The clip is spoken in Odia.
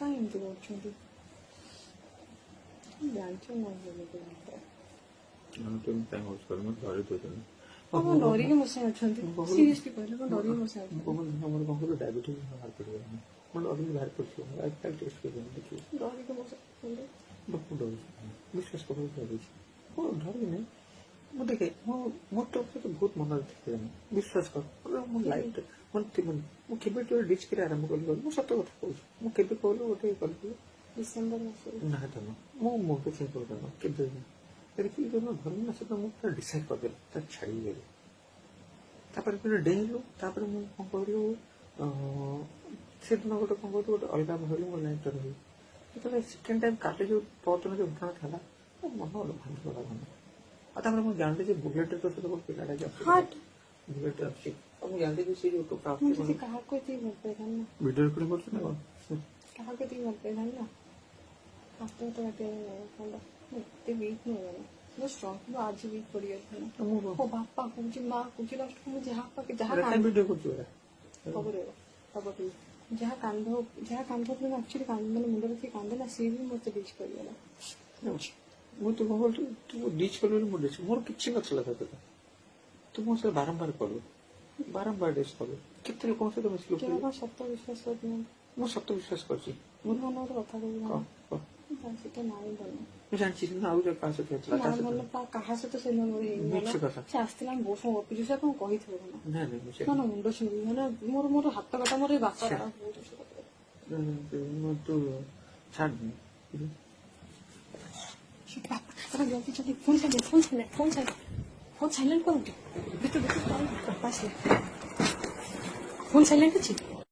କାହିଁ ଏମିତି କରୁଛନ୍ତି ଜାଣିଛ ନା ଆପଣ ଡରିକି ବସା ଅଛନ୍ତି ସିରିୟସଲି କହିଲେ ଆପଣ ଡରିକି ବସା ଅଛନ୍ତି ଡାଇବେଟିସ୍ ବାହାର ପଡ଼ିଗଲାଣି ମୁଁ ଡରିକି ବାହାର ପଡ଼ିଥିବ ଟେଷ୍ଟ କରିବେନି ଦେଖିବି ଡରିକି ବସା ଅଛନ୍ତି ମୁଁ ଡରୁଛି ବିଶ୍ୱାସ କରିବାକୁ ଡରୁଛି ମୁଁ ଡରିବି ନାହିଁ ମୁଁ ଦେଖେ ମୋ ତରଫରୁ ତ ବହୁତ ମନରେ ଦେଖିଲାଣି ବିଶ୍ୱାସ କର ମୋ ଲାଇଫ୍ରେ ମୁଁ କେବେ ଡିଚ୍ କରି ଆରମ୍ଭ କଲି ମୁଁ ସତ କଥା କହୁଛି ମୁଁ କେବେ କହିଲି ଗୋଟେ କଲି ଡିସେମ୍ବର ମାସରେ ନା ଜାଣ ମୁଁ ମୁଣ୍ଡ ଚେଞ୍ଜ କରିଦେବ କେବେ ଦେଖିକି ଯୋଉ ଧର୍ମ ନା ସେଟା ମୁଁ ପୁରା ଡିସାଇଡ୍ କରିଦେଲି ତା ଛାଡ଼ିଗଲି ତାପରେ ପୁରା ଡେଇଁଲୁ ତାପରେ ମୁଁ କ'ଣ କହିଲୁ ସେଦିନ ଗୋଟେ କ'ଣ କହିଲୁ ଗୋଟେ ଅଲଗା ଭାବିଲି ମୋ ଲାଇଫ୍ଟା ରହିବି ଯେତେବେଳେ ସେକେଣ୍ଡ ଟାଇମ୍ କାଲି ଯୋଉ ପରଦିନ ଯୋଉ ଘଟଣା ଥିଲା ମୋ ମନ ଗୋଟେ ଭାଙ୍ଗିଗଲା ମନ ଆଉ ତାପରେ ମୁଁ ଜାଣିଲି ଯେ ବୁଲେଟ୍ରେ ତ ସେଟା ଗୋଟେ ପିଲାଟା ଯେ ବୁଲେଟ୍ ଆସୁଛି ଆଉ ମୁଁ ଜାଣିଲି ଯେ ସେ ଯୋଉ ଟୋକା ଆସୁଛି କାହାକୁ ଏତିକି ଭଲ ପାଇଥାନ୍ତି ନା ଭିଡ଼ିଓ ରେକର୍ଡିଂ କରୁଛି ନା କ'ଣ କାହାକୁ ଏତିକି ଭଲ ପାଇଥାନ୍ତି ନା ଆପଣ ତ ଏତେ ଏତେ ୱିକ୍ ନୁହେଁ ମୁଁ ଷ୍ଟ୍ରଙ୍ଗ ମୁଁ ଆଜି ୱିକ୍ ପଡ଼ିଯାଇଥିଲା ମୋ ବାପା କହୁଛି ମା କହୁଛି ଲାଷ୍ଟକୁ ମୁଁ ଯାହା ଭିଡ଼ିଓ କରୁଛି ଯାହା କାନ୍ଦ ମାନେ ଆକ୍ଚୁଆଲି ମାନେ ମୁଣ୍ଡରେ କିଏ କାନ୍ଦେ ନା ସିଏ ବି ମୋତେ ଡିଚ୍ କରିଗଲା ମୁଁ ତୁ କ'ଣ କହୁଛୁ ତୁ ଡିଚ୍ କଲୁ ବୋଲି ମୁଁ ଡିଚ୍ ମୋର କିଛି ନଥିଲା ତା ସହିତ ତୁ ମୋ ସହିତ ବାରମ୍ବାର କଲୁ ବାରମ୍ବାର ଡିଚ୍ କଲୁ କେତେ ଲୋକଙ୍କ ସହିତ ମିଶିଲୁ ସତ ବିଶ୍ୱାସ କରିଦିଅନ୍ତୁ ମୁଁ ସତ ବିଶ୍ୱାସ କରିଛି ମୁଁ ମନେ ଗୋଟେ କଥା କହିବି ସେଟା ନାଇଁ ଭଲ ମୁଁ ଜାଣିଛି କିନ୍ତୁ ଆଉ କାହା ସହିତ ହେଇଥିଲା କାହା ସହିତ ସେ ସେ ଆସିଥିଲା ଆମେ ବହୁତ ସମୟ ଗପିଛୁ ସେ କ'ଣ କହିଥିବ ନା ମୁଣ୍ଡ ଛିଣ୍ଡି ମାନେ ମୋର ହାତ କାଟା ମୋର ଏଇ ବାପା ତୁ ଛାଡ଼ ଫୋନ୍ ସାଇଲେଣ୍ଟ କରନ୍ତୁ ଫୋନ୍ ସାଇଲେଣ୍ଟ ଅଛି